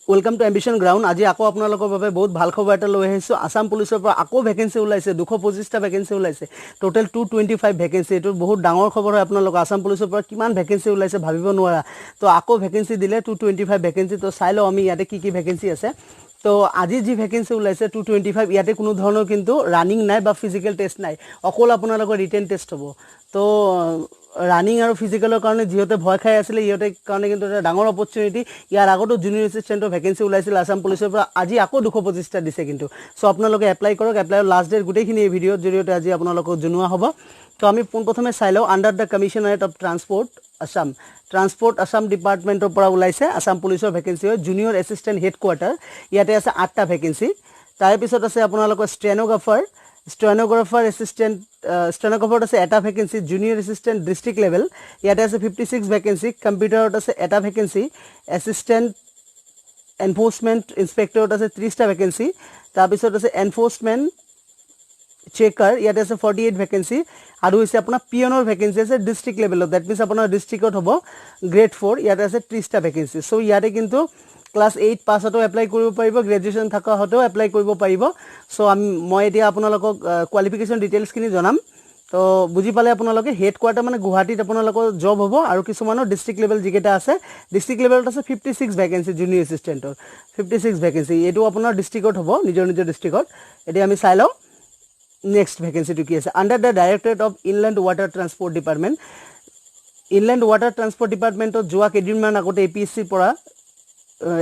welcome to ambition ground आज आको आपनालोকৰ বাবে বহুত ভাল খবৰ এটা লৈ আহিছো আসাম পুলিচৰ পৰা আকৌ ভ্যাকেন্সি ওলাইছে 225টা ভ্যাকেন্সি ওলাইছে টোটাল 225 ভ্যাকেন্সি এটো বহুত ডাঙৰ খবৰ হয় আপোনালোক আসাম পুলিচৰ পৰা কিমান ভ্যাকেন্সি ওলাইছে ভাবিব নোৱাৰা তো আকৌ ভ্যাকেন্সি দিলে 225 ভ্যাকেন্সি তো চাই লও আমি ইয়াতে কি ভ্যাকেন্সি আছে তো আজি যি ভ্যাকেন্সি ওলাইছে 225 ইয়াতে কোনো ধৰণৰ কিন্তু ৰানিং নাই বা ফিজিক্যাল টেস্ট নাই অকল আপোনালোকৰ ৰিটেন টেস্ট হ'ব তো রানিং আর ফিজিক্যালের কারণে যেহেতু ভয় খাই আসলে ইহতে কারণে কিন্তু এটা ডাঙর অপরচুনিটি ইয়ার আগতো জুনিয়র এসিস্টেন্টর ভ্যাকেন্সি ওলাইছিল আসাম পুলিশের পৰা আজি আকৌ 225টা দিছে কিন্তু সো আপোনালোকে এপ্লাই কৰক এপ্লাইৰ লাস্ট ডেট গুটেইখিনি এই ভিডিওৰ জৰিয়তে আজি আপোনালোকক জনোৱা হ'ব তো আমি পোনপ্ৰথমে চাই লওঁ under the commissionerate of transport Assam ডিপাৰ্টমেন্টৰ পৰা ওলাইছে আসাম পুলিচৰ ভ্যাকেন্সি হয় জুনিয়ৰ এসিস্টেন্ট হেডকোয়াৰ্টাৰ ইয়াতে আছে 8টা ভ্যাকেন্সি তাৰ পিছত আছে আপোনালোকৰ স্টেনোগ্রাফার এসিস্টেন্ট স্টেনোগ্রাফার আছে এটা vacancy junior assistant district level ইয়াতে আছে 56 ভ্যাকেন্সি কম্পিউটারত আছে এটা ভ্যাকেন্সি অ্যাসিস্ট্যান্ট এনফোর্সমেন্ট ইন্সপেক্টরত আছে 30টা ভ্যাকেন্সি তাৰ পিছত আছে এনফোৰ্সমেন্ট চেকাৰ ইয়াতে আছে 48 ভ্যাকেন্সি আৰু হৈছে আপোনাৰ পিয়নৰ ভ্যাকেন্সি আছে ডিস্ট্ৰিক্ট লেভেলত দ্যাট মিন্স আপোনাৰ ডিস্ট্ৰিক্টত হ'ব গ্ৰেড 4 ইয়াতে আছে 30টা ভ্যাকেন্সি সো ইয়াতে কিন্তু ক্লাস 8 পাস হতো এপ্লাই কৰিব পাৰিব গ্ৰেজুৱেচন থকা হতো এপ্লাই কৰিব পাৰিব সো মই এতিয়া আপোনালোকক কোৱালিফিকেশন ডিটেইলছ খিনি জনাম তো বুজি পালে আপোনালোকে হেড কোৱাৰ্টাৰ মানে গুৱাহাটীত আপোনালোকৰ জব হ'ব আৰু কিছুমানৰ ডিস্ট্ৰিক্ট লেভেল যিকেটা আছে ডিস্ট্ৰিক্ট লেভেলত আছে 56 ভ্যাকেন্সি জুনিয়ৰ এসিস্টেন্টৰ 56 ভ্যাকেন্সি এটো আপোনাৰ ডিস্ট্ৰিক্টত হ'ব নিজৰ ডিস্ট্ৰিক্টত এতিয়া আমি চাই লওঁ নেক্সট ভ্যাকেন্সিটো কি আছে under the directorate of inland water transport department inland water transport ডিপাৰ্টমেন্টত যোৱা কেইদিনমান আগতে এপিএসসিৰ পৰা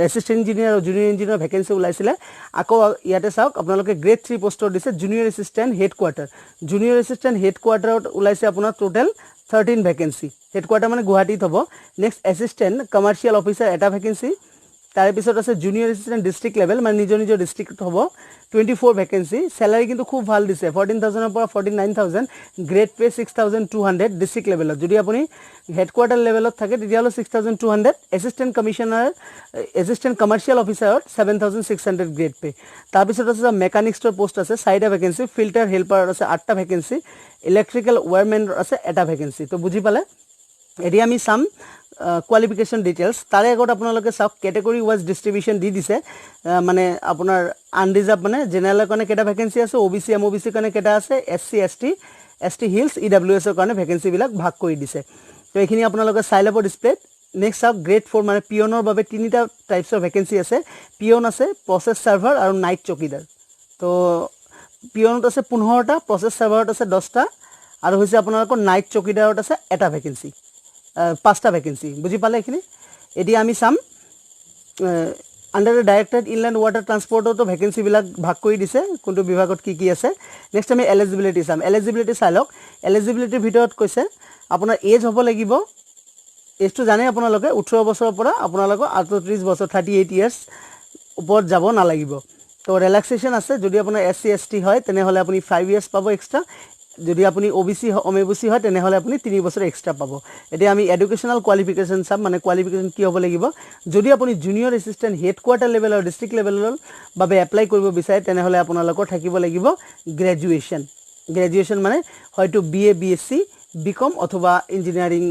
এসিস্ট্যান্ট ইঞ্জিনিয়াৰ और জুনিয়ৰ ইঞ্জিনিয়াৰ ভ্যাকেন্সি ওলাইছিলে আকৌ ইয়াতে চাওক আপোনালোকে গ্ৰেড 3 পোষ্টৰ দিছে junior assistant headquarter junior assistant হেডকোয়াৰ্টাৰত ওলাইছে আপোনাৰ টোটাল 13 ভ্যাকেন্সি হেডকোয়াৰ্টাৰ মানে গুৱাহাটীত হ'ব নেক্সট এসিস্ট্যান্ট কমাৰ্শিয়াল অফিসাৰ এটা ভ্যাকেন্সি তাৰ পিছত আছে জুনিয়ৰ এসিস্ট্যান্ট ডিস্ট্ৰিক্ট লেভেল মানে নিজৰ ডিস্ট্ৰিক্ট হ'ব 24 ভ্যাকেন্সি স্যালাৰি কিন্তু খুব ভাল দিছে 14000 ৰ পৰা 49000 গ্ৰেড পে 6200 ডিস্ট্রিক্ট লেভেলত যদি আপুনি হেডকোয়ার্টার লেভেলত থাকে তেতিয়াহলে 6200 এসিস্ট্যান্ট কমিশনার এসিস্ট্যান্ট কমার্শিয়াল অফিসারত 7600 গ্রেড পে তাৰ পিছত আছে মেকানিক্সৰ পোষ্ট আছে 4টা ভ্যাকেন্সি ফিল্টার হেল্পার আছে 8টা ভ্যাকেন্সি ইলেক্ট্রিক্যাল ওয়্যারম্যান আছে এটা ভ্যাকেন্সি তো বুজি পালে এতিয়া আমি সাম কোৱালিফিকেশন ডিটেইলছ তাৰে আগত আপোনালোকে চাওক ক্যাটাগৰি ওয়াইজ ডিস্ট্ৰিবিউশন দি দিছে মানে আপোনাৰ আনৰিজাৰ্ভ মানে জেনাৰেলৰ কাৰণে কেটা ভ্যাকেন্সি আছে ওবিসি এমওবিসি কাৰণে কেটা আছে এসসি এসটি হিলস ইডব্লিউএস ৰ কাৰণে ভ্যাকেন্সি বিলাক ভাগ কৰি দিছে তো এইখিনি আপোনালোকে চাই ল'ব ডিসপ্লেত নেক্সট চাওক গ্ৰেড 4 মানে পিয়নৰ বাবে তিনিটা টাইপছৰ ভ্যাকেন্সি আছে পিয়ন আছে প্ৰসেস সাৰ্ভাৰ আৰু নাইট চকীদাৰ তো পিয়নত আছে 15টা প্ৰসেস সাৰ্ভাৰত আছে 10টা আৰু হৈছে আপোনালোকৰ নাইট চকীদাৰত আছে এটা ভ্যাকেন্সি 5টা ভ্যাকেন্সি বুজি পালে এখিনি এডি আমি সাম under the directorate inland water ট্ৰান্সপোৰ্টতো ভ্যাকেন্সি বিলাক ভাগ কৰি দিছে কোনটো বিভাগত কি আছে নেক্সট আমি এলিজিবিলিটি সাম এলিজিবিলিটি চাই লওক এলিজিবিলিটিৰ ভিতৰত কৈছে আপোনাৰ এজ হ'ব লাগিব এজটো জানে আপোনালোকে 18 বছৰৰ পৰা আপোনালোকৰ 38 বছৰ 38 ইয়াৰ্স ওপৰত যাব না লাগিব তো ৰিল্যাক্সেশন আছে যদি আপোনাৰ এসসি এসটি হয় তেনেহলে আপুনি 5 ইয়াৰ্স পাব এক্সট্ৰা যদি আপুনি ওবিসি ওমেবুসি হয় তেনেহলে আপুনি 3 বছৰ এক্সট্ৰা পাব এতিয়া আমি এডুকেশনাল কোৱালিফিকেশন সাম মানে কোৱালিফিকেশন কি হ'ব লাগিব যদি আপুনি জুনিয়ৰ এসিস্ট্যান্ট হেডকোয়াৰ্টাৰ লেভেল আৰু ডিস্ট্ৰিক্ট লেভেলৰ বাবে এপ্লাই কৰিব বিচাৰে তেনেহলে আপোনালোকৰ থাকিব লাগিব গ্ৰেজুৱেচন মানে হয়তো বিএ বিএসসি বিকম অথবা ইঞ্জিনিয়াৰিং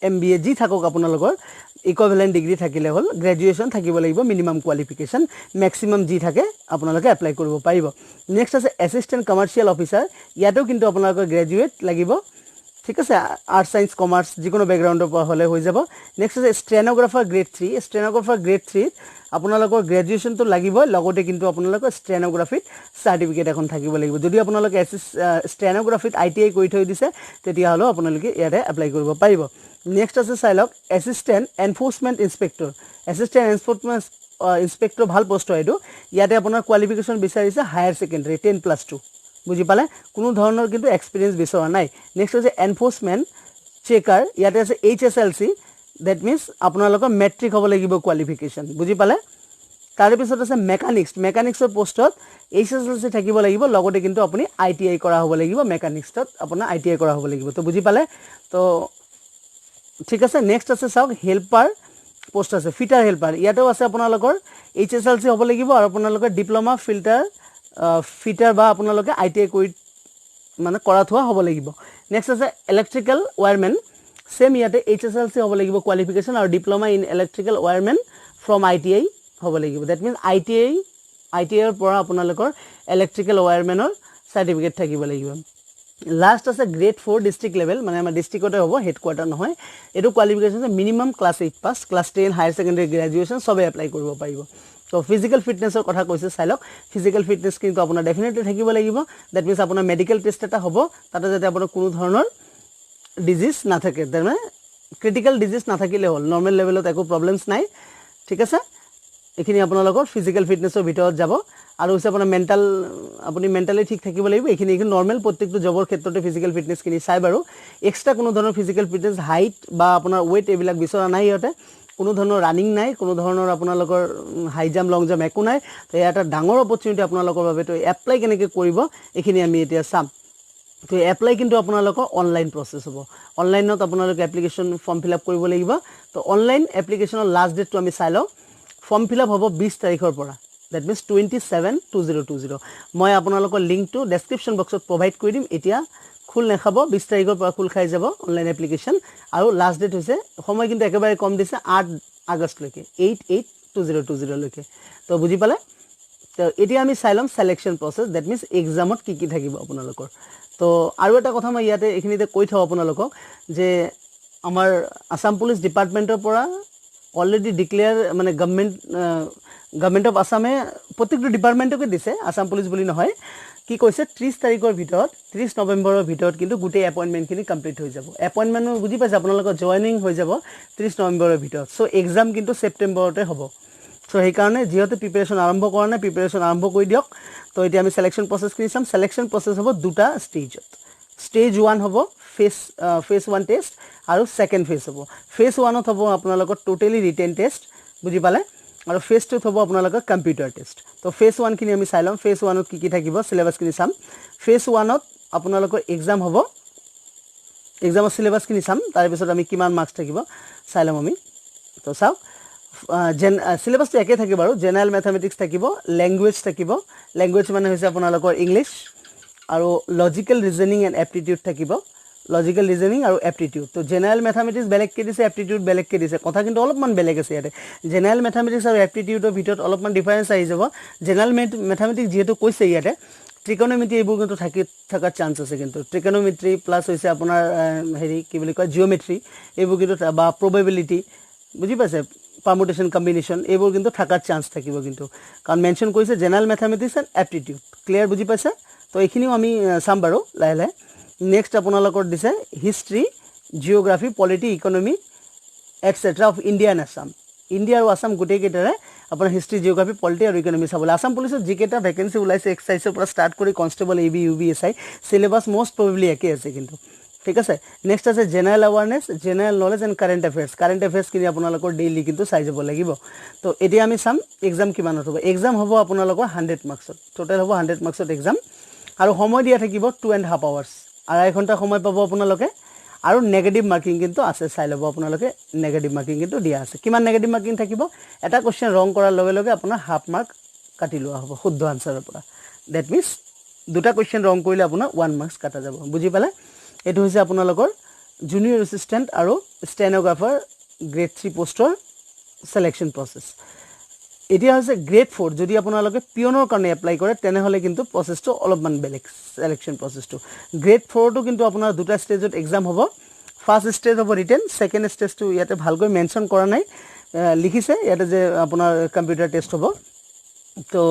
এমবিএ জি থাকক আপোনালোকৰ ইকুইভ্যালেন্ট ডিগ্ৰী থাকিলে হল গ্ৰেজুৱেচন থাকিব লাগিব মিনিমাম কোৱালিফিকেশন ম্যাক্সিমাম জি থাকে আপোনালোকে এপ্লাই কৰিব পাৰিব নেক্সট আছে অ্যাসিস্ট্যান্ট কমাৰ্শিয়াল অফিসাৰ ইয়াতেও কিন্তু আপোনালোকৰ গ্ৰেজুৱেট লাগিব ঠিক আছে আৰ্টস সায়েন্স কমাৰ্স যিকোনো ব্যাকগ্ৰাউন্ডৰ পৰা হলে হৈ যাব নেক্সট আছে স্টেনোগ্ৰাফাৰ গ্ৰেড 3 স্টেনোগ্ৰাফাৰ গ্ৰেড 3 আপোনালোকৰ গ্ৰেজুৱেচন তো লাগিব লগতে কিন্তু আপোনালোকৰ স্টেনোগ্ৰাফিত সাৰ্টিফিকেট এখন থাকিব লাগিব যদি আপোনালোকে স্টেনোগ্ৰাফিত আইটিআই কৰি থৈ দিছে তেতিয়া হলো আপোনালোকে ইয়াতে এপ্লাই কৰিব পাৰিব নেক্সট আছে চাই লওক assistant enforcement inspector assistant enforcement inspector ভাল পোষ্ট হয় এটো ইয়াতে আপোনাৰ কোৱালিফিকেশন বিচাৰিছে হায়াৰ সেকেন্ডাৰী 10+2 বুজি পালে কোনো ধৰণৰ কিন্তু এক্সপেৰিয়েন্স বিচৰা নাই নেক্সট আছে এনফোৰ্সমেন্ট চেকাৰ ইয়াতে আছে এইচএসএলসি দ্যাট মিন্স আপোনালোকৰ মেট্ৰিক হ'ব লাগিব কোৱালিফিকেশন বুজি পালে তাৰ পিছত আছে মেকানিক্সৰ পোষ্টত এইচএসএলসি থাকিব লাগিব লগতে কিন্তু আপুনি আইটিআই কৰা হ'ব লাগিব মেকানিক্সত আপোনাৰ আইটিআই কৰা হ'ব লাগিব তো বুজি পালে তো ঠিক আছে নেক্সট আছে চাওক হেল্পাৰ পোষ্ট আছে ফিটাৰ হেল্পাৰ ইয়াতেও আছে আপোনালোকৰ এইচএসএলসি হ'ব লাগিব আৰু আপোনালোকৰ ডিপ্লোমা ফিটাৰ বা আপোনালোকে আইটিআই কৰি মানে কৰা থোৱা হ'ব লাগিব নেক্সট আছে ইলেক্ট্ৰিক্যাল ওয়্যাৰম্যান সেম ইয়াতে এইচএসএলসি হ'ব লাগিব কোৱালিফিকেশন আৰু ডিপ্লোমা ইন ইলেক্ট্ৰিক্যাল ওয়্যাৰম্যান ফ্ৰম আইটিআই হ'ব লাগিব দ্যাট মিন্স আইটিআইৰ পৰা আপোনালোকৰ ইলেক্ট্ৰিকেল ওয়্যাৰমেনৰ সাৰ্টিফিকেট থাকিব লাগিব লাষ্ট আছে গ্ৰেড 4 ডিস্ট্ৰিক্ট লেভেল মানে আমাৰ ডিস্ট্ৰিক্টতে হ'ব হেডকোয়াৰ্টাৰ নহয় এটো qualification minimum class 8 pass class 10 higher secondary graduation সবে এপ্লাই কৰিব পাৰিব তো ফিজিক্যাল ফিটনেছৰ কথা কৈছে চাইলক ফিজিক্যাল ফিটনেছ কিন্তু আপোনাৰ ডেফিনেটলি থাকিব লাগিব দ্যাট মিন্স আপোনাৰ মেডিকেল টেষ্ট এটা হ'ব তাতে যাতে আপোনাৰ কোনো ধৰণৰ ডিজিজ নাথাকে মানে ক্ৰিটিক্যাল ডিজিজ নাথাকিলে হ'ল নৰ্মেল লেভেলত একো প্ৰবলেমছ নাই ঠিক আছে এখিনি আপোনালোকৰ ফিজিক্যাল ফিটনেছৰ ভিতৰত যাব আৰু হৈছে আপোনাৰ মেন্টাল আপুনি মেন্টালি ঠিক থাকিব লাগিব এখিনি নৰ্মেল প্ৰত্যেকটো জবৰ ক্ষেত্ৰতে ফিজিক্যাল ফিটনেছ কিনি চাই বাৰু এক্সট্ৰা কোনো ধৰণৰ ফিজিক্যাল ফিটনেছ হাইট বা আপোনাৰ ওয়েট এইবিলাক বিচৰা নাই ইয়াতে কোনো ধৰণৰ ৰানিং নাই কোনো ধৰণৰ আপোনালোকৰ হাই জাম্প লং জাম্প একো নাই তো এটা ডাঙৰ অপৰচুনিটি আপোনালোকৰ বাবে তো এপ্লাই কেনেকৈ কৰিব এখিনি আমি এতিয়া চাম তো এপ্লাই কিন্তু আপোনালোকৰ অনলাইন প্ৰসেস হ'ব অনলাইনত আপোনালোকে এপ্লিকেশন ফৰ্ম ফিল আপ কৰিব লাগিব তো অনলাইন এপ্লিকেশনৰ লাষ্ট ডেট তো আমি চাই লওঁ ফৰ্ম ফিল আপ হ'ব 20 তাৰিখৰ পৰা দ্যাট মিন্স 27/2020 মই আপোনালোকৰ লিংকটো ডেসক্ৰিপশন বক্সত প্ৰভাইড কৰি দিম এতিয়া খুল নেখাব 20 তাৰিখৰ পৰা খুল খাই যাব অনলাইন এপ্লিকেশন আৰু লাষ্ট ডেট হৈছে সময় কিন্তু একেবাৰে কম দিছে 8 আগষ্ট লৈকে 8/8/2020 লৈকে তো বুজি পালে তো এতিয়া আমি চাই লম সিলেকশন প্ৰসেস দ্যাট মিন্স এক্সামত কি কি থাকিব আপোনালোকৰ তো আৰু এটা কথা মই ইয়াতে এখিনিতে কৈ থাও আপোনালোকক যে আমাৰ আসাম পুলিচ ডিপাৰ্টমেন্টৰ পৰা অলৰেডি ডিক্লেয়াৰ মানে গভৰ্নমেন্ট অফ আসামে প্ৰত্যেকটো ডিপাৰ্টমেন্টকে দিছে আসাম পুলিচ বুলি নহয় কি কৈছে 30 তাৰিখৰ ভিতৰত 30 নৱেম্বৰৰ ভিতৰত কিন্তু গুটেই এপইন্টমেন্টখিনি কমপ্লিট হৈ যাব এপইন্টমেন্ট বুজি পাইছে আপোনালোকৰ জয়নিং হৈ যাব 30 নৱেম্বৰৰ ভিতৰত সো এক্সাম কিন্তু সেপ্টেম্বৰতে হ'ব সো সেই কাৰণে যেহেতু প্ৰিপাৰেচন আৰম্ভ কৰা নাই প্ৰিপাৰেচন আৰম্ভ কৰি দিয়ক তো এতিয়া আমি সিলেকশন প্ৰসেস কৰি চাম সিলেকশন প্ৰসেস হ'ব দুটা ষ্টেজত ষ্টেজ 1 হ'ব ফেজ 1 টেষ্ট আৰু সেকেন্ড ফেজ হ'ব ফেজ 1ত হ'ব আপোনালোকৰ টোটালি ৰিটেন টেষ্ট বুজি পালে আৰু ফেজ 2ত হ'ব আপোনালোকৰ কম্পিউটাৰ টেষ্ট তো ফেজ 1 খিনি আমি চাই লম ফেজ 1ত কি কি থাকিব সিলেবাস খিনি চাম ফেজ 1ত আপোনালোকৰ এক্সাম হ'ব এক্সামৰ সিলেবাস খিনি চাম তাৰ পিছত আমি কিমান মাৰ্কস থাকিব চাই লম আমি তো চাও সিলেবাসটো একে থাকে বাৰু জেনাৰেল ম্যাথমেটিক্স থাকিব ল্যাঙ্গুৱেজ থাকিব ল্যাঙ্গুৱেজ মানে হৈছে আপোনালোকৰ ইংলিশ আৰু লজিক্যাল ৰিজনিং এণ্ড এপ্টিটিউড থাকিব লজিক্যাল ৰিজনিং আৰু এপ্টিটিউড তো জেনাৰেল ম্যাথমেটিক্স বেলেগ কে দিছে এপ্টিটিউড বেলেগ কে দিছে কথা কিন্তু অলপমান বেলেগ আছে ইয়াতে জেনাৰেল ম্যাথমেটিক্স আৰু এপ্টিটিউডৰ ভিতৰত অলপমান ডিফাৰেন্স আহি যাব জেনাৰেল ম্যাথমেটিক্স যেহেতু কৈছে ইয়াতে ট্ৰিকোনোমেট্ৰি এইবোৰ কিন্তু থাকাৰ চান্স আছে কিন্তু ট্ৰিকোনোমেট্ৰি প্লাস হৈছে আপোনাৰ হেৰি কি বুলি কয় জিওমেট্ৰি এইবোৰ কিন্তু বা প্ৰবাবিলিটি বুজি পাইছে পাৰমুটেশন কম্বিনেশন এইবোৰ কিন্তু থাকাৰ চান্স থাকিব কিন্তু কাৰণ মেনশন কৰিছে general mathematics and aptitude clear বুজি পাইছে তো এইখিনিও আমি চাম বাৰু লাহে লাহে নেক্সট আপোনালোকৰ দিছে history geography polity economy etcetera of India and Assam India আৰু আসাম গোটেই কেইটাৰে আপোনাৰ হিষ্ট্ৰি জিওগ্ৰাফি পলিটি আৰু ইকোনমি চাবলৈ আসাম পুলিচত যিকেইটা ভেকেন্সি ওলাইছে এক্সাইজৰ পৰা ষ্টাৰ্ট কৰি constable AB UB SI syllabus most probably একে আছে কিন্তু ঠিক আছে নেক্সট আছে general awareness general knowledge and current affairs কিনি আপোনালোকৰ ডেইলি কিন্তু চাই যাব লাগিব তো এতিয়া আমি চাম এক্সাম কিমানত হ'ব এক্সাম হ'ব আপোনালোকৰ 100 মাৰ্কছত টোটাল হ'ব 100 মাৰ্কছত এক্সাম আৰু সময় দিয়া থাকিব 2.5 আৱাৰ্স আড়াই ঘণ্টা সময় পাব আপোনালোকে আৰু নেগেটিভ মাৰ্কিং কিন্তু আছে চাই ল'ব আপোনালোকে নেগেটিভ মাৰ্কিং কিন্তু দিয়া আছে কিমান নেগেটিভ মাৰ্কিং থাকিব এটা কোৱেশ্চন ৰং কৰাৰ লগে লগে আপোনাৰ হাফ মাৰ্ক কাটি লোৱা হ'ব শুদ্ধ আনসাৰৰ পৰা দ্যাট মিন্স দুটা কোৱেশ্চন ৰং কৰিলে আপোনাৰ 1 মাৰ্কস কাটা যাব বুজি পালে এটো হৈছে আপোনালোকৰ জুনিয়ৰ এসিস্ট্যান্ট আৰু স্টেনোগ্ৰাফাৰ গ্ৰেড 3 পোষ্টৰ সিলেকশন প্ৰসেস এতিয়া হৈছে গ্ৰেড 4 যদি আপোনালোকে পিয়নৰ কাৰণে এপ্লাই কৰে তেনেহলে কিন্তু প্ৰসেসটো অলপমান বেলেগ সিলেকশন প্ৰসেসটো গ্ৰেড 4 টো কিন্তু আপোনাৰ দুটা ষ্টেজত এক্সাম হ'ব ফাৰ্স্ট ষ্টেজ হ'ব ৰিটেন সেকেন্ড ষ্টেজটো ইয়াতে ভালকৈ মেনশন কৰা নাই লিখিছে ইয়াতে যে আপোনাৰ কম্পিউটাৰ টেষ্ট হ'ব তো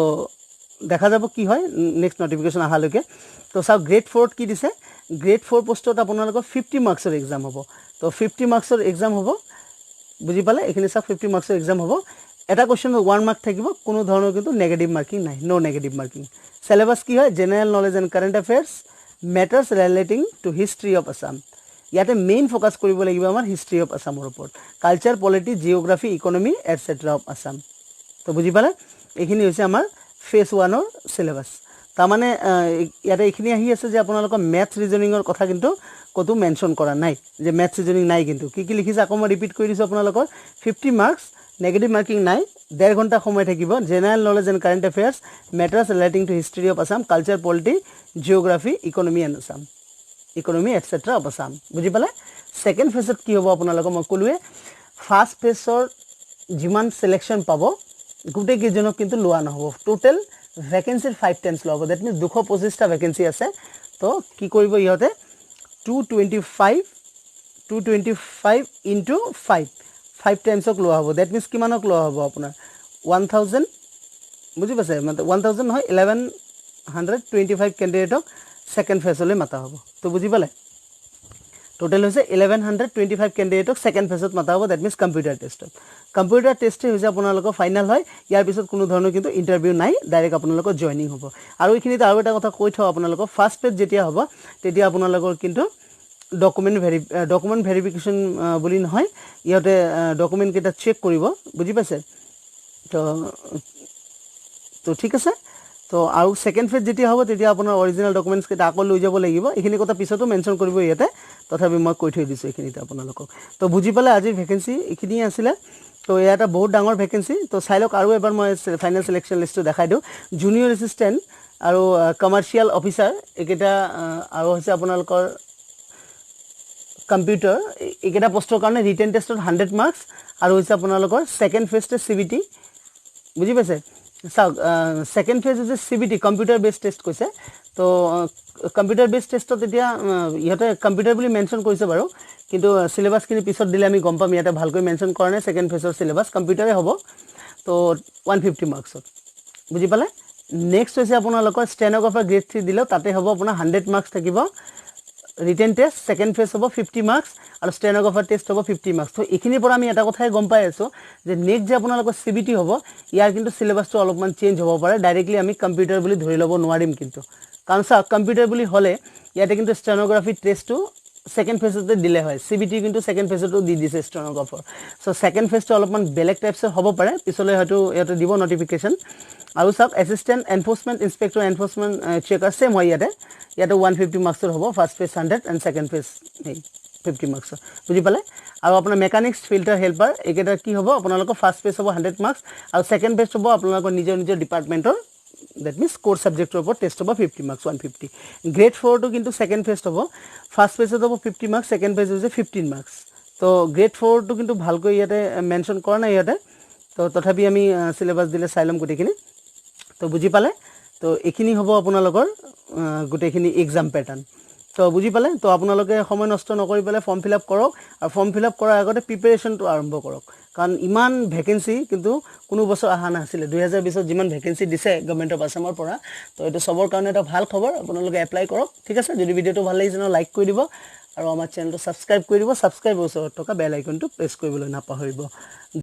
দেখা যাব কি হয় নেক্সট নোটিফিকেশন আহালৈকে তো চাও গ্ৰেড 4 কি দিছে গ্ৰেড 4 পোষ্টত আপোনালোকৰ 50 মাৰ্কছৰ এক্সাম হ'ব তো 50 মাৰ্কছৰ এক্সাম হ'ব বুজি পালে এখিনি সব 50 মাৰ্কছৰ এক্সাম হ'ব এটা কোৱেশ্চন 1 মাৰ্ক থাকিব কোনো ধৰণৰ কিন্তু নেগেটিভ মাৰ্কিং নাই নো নেগেটিভ মাৰ্কিং সিলেবাস কি হয় general knowledge and current affairs matters relating to history of Assam ইয়াতে মেইন ফোকাস কৰিব লাগিব আমাৰ হিষ্ট্ৰি অফ আসামৰ ওপৰত culture polity geography economy etcetera of Assam তো বুজি পালে এইখিনি হৈছে আমাৰ ফেজ 1 ৰ সিলেবাস তাৰ মানে ইয়াতে এইখিনি আহি আছে যে আপোনালোকৰ ম্যাথ ৰিজনিংৰ কথা কিন্তু কতো মেনশন কৰা নাই যে ম্যাথ ৰিজনিং নাই কিন্তু কি লিখিছে আকৌ মই ৰিপিট কৰি দিছো আপোনালোকৰ 50 মাৰ্কস নেগেটিভ মাৰ্কিং নাই 1.5 ঘণ্টা সময় থাকিব general knowledge and current affairs matters relating to history of Assam culture polity geography economy and Assam economy etcetera of Assam বুজি পালে সেকেন্ড ফেজত কি হ'ব আপোনালোকৰ মই কলুৱে ফাৰ্স্ট ফেজৰ যিমান সিলেকশন পাব গোটেই কেইজনক কিন্তু লোৱা নহ'ব টোটেল ভেকেঞ্চিৰ 5 টাইমছ লোৱা হ'ব দ্যাট মিন্স 225টা ভেকেঞ্চি আছে তো কি কৰিব ইহঁতে 225 into 5 টাইমছক লোৱা হ'ব দ্যাট মিন্স কিমানক লোৱা হ'ব আপোনাৰ 1000 বুজি পাইছে মানে 1000 নহয় 1125 কেণ্ডিডেটক সেকেন্ড ফেজলৈ মাতা হ'ব তো বুজি পালে টোটেল হৈছে 1125 কেণ্ডিডেটক সেকেন্ড ফেজত মাতা হ'ব দ্যাট মিন্স কম্পিউটাৰ টেষ্টে হৈছে আপোনালোকৰ ফাইনাল হয় ইয়াৰ পিছত কোনো ধৰণৰ কিন্তু ইন্টাৰভিউ নাই ডাইৰেক্ট আপোনালোকৰ জয়নিং হ'ব আৰু এইখিনিত আৰু এটা কথা কৈ থওঁ আপোনালোকৰ ফাৰ্ষ্ট পেজ যেতিয়া হ'ব তেতিয়া আপোনালোকৰ কিন্তু ডকুমেন্ট ভেৰিফিকেশ্যন বুলি নহয় ইহঁতে ডকুমেন্ট কেইটা চেক কৰিব বুজি পাইছে তো ঠিক আছে তো আৰু সেকেন্ড ফেজ যেতিয়া হ'ব তেতিয়া আপোনাৰ অৰিজিনাল ডকুমেন্টছ কেইটা আকৌ লৈ যাব লাগিব এইখিনি কথা পিছতো মেনশ্যন কৰিব ইয়াতে তথাপি মই কৈ থৈ দিছোঁ এইখিনিতে আপোনালোকক তো বুজি পালে আজিৰ ভেকেঞ্চি এইখিনি আছিলে তো এয়া এটা বহুত ডাঙৰ ভেকেঞ্চি তো চাই লওক আৰু এবাৰ মই ফাইনেল সিলেকশ্যন লিষ্টটো দেখাই দিওঁ জুনিয়ৰ এছিষ্টেণ্ট আৰু কমাৰ্চিয়েল অফিচাৰ এইকেইটা আৰু হৈছে আপোনালোকৰ কম্পিউটাৰ এইকেইটা পোষ্টৰ কাৰণে ৰিটেন টেষ্টত 100 মাৰ্কছ আৰু হৈছে আপোনালোকৰ সেকেন্ড ফেজ টেষ্ট CBT বুজি পাইছে চাওক সেকেন্ড ফেজ হৈছে CBT কম্পিউটাৰ বেস টেষ্ট কৈছে তো কম্পিউটাৰ বেস টেষ্টত এতিয়া ইহঁতে কম্পিউটাৰ বুলি মেনশ্যন কৰিছে বাৰু কিন্তু সিলেবাসখিনি পিছত দিলে আমি গম পাম ইয়াতে ভালকৈ মেনশ্যন কৰা নাই সেকেন্ড ফেজৰ সিলেবাস কম্পিউটাৰে হ'ব তো 150 মাৰ্কছত বুজি পালে নেক্সট হৈছে আপোনালোকৰ ষ্টেনোগ্ৰাফাৰ গ্ৰেড 3 দিলেও তাতে হ'ব আপোনাৰ 100 মাৰ্কছ থাকিব ৰিটেন টেষ্ট সেকেন্ড ফেজ হ'ব 50 মাৰ্কছ আৰু ষ্টেনোগ্ৰাফাৰ টেষ্ট হ'ব 50 মাৰ্কছ তো এইখিনিৰ পৰা আমি এটা কথাই গম পাই আছো যে নেক্সট যে আপোনালোকৰ CBT হ'ব ইয়াৰ কিন্তু সিলেবাসটো অলপমান চেঞ্জ হ'ব পাৰে ডাইৰেক্টলি আমি কম্পিউটাৰ বুলি ধৰি ল'ব নোৱাৰিম কিন্তু কাৰণ সা কম্পিউটাৰ বুলি হ'লে ইয়াতে কিন্তু ষ্টেনোগ্ৰাফি টেষ্টটো সেকেন্ড ফেজতে দিলে হয় CBT কিন্তু সেকেন্ড ফেজতো দি দিছে ষ্টেনোগ্ৰাফাৰ সো সেকেন্ড ফেজটো অলপমান বেলেগ টাইপছৰ হ'ব পাৰে পিছলৈ হয়তো ইয়াতে দিব নটিফিকেশ্যন আৰু সব assistant enforcement inspector enforcement checker same হয় ইয়াতে 150 মাৰ্কছৰ হ'ব first phase 100 and second phase 50 মাৰ্কছৰ বুজি পালে আৰু আপোনাৰ মেকানিক্স ফিল্টাৰ হেল্পাৰ এইকেইটা কি হ'ব আপোনালোকৰ ফাৰ্ষ্ট ফেজ হ'ব 100 মাৰ্কছ আৰু সেকেন্ড ফেজ হ'ব আপোনালোকৰ নিজৰ ডিপাৰ্টমেন্টৰ that means core subject report test over 50 marks 150 grade 4 to kintu second phase hobo first phase hobo 50 marks second phase is 15 marks to grade 4 to kintu bhalkoi yate mention kora na yate to tothapi ami syllabus dile sailom gute kini to buji pale to ekhini hobo apunalogor gute kini exam pattern তো বুজি পালে তো আপোনালোকে সময় নষ্ট নকৰি পেলে form fill up কৰক আৰু ফৰ্ম ফিল আপ কৰাৰ আগতে প্ৰিপাৰেচনটো আৰম্ভ কৰক কাৰণ ইমান ভেকেন্সি কিন্তু কোনো বছৰ আহা নাছিলে 2020 ত যিমান ভেকেন্সি দিছে গভৰ্ণমেণ্ট অফ আসামৰ পৰা তো এটো সবৰ কাৰণে এটা ভাল খবৰ আপোনালোকে এপ্লাই কৰক ঠিক আছে যদি ভিডিওটো ভাল লাগিছে লাইক কৰি দিব আৰু আমাৰ চেনেলটো সাবস্ক্ৰাইব কৰি দিব সাবস্ক্ৰাইব ওচৰত থকা বেল আইকনটো প্ৰেছ কৰিবলৈ নাপাহৰিব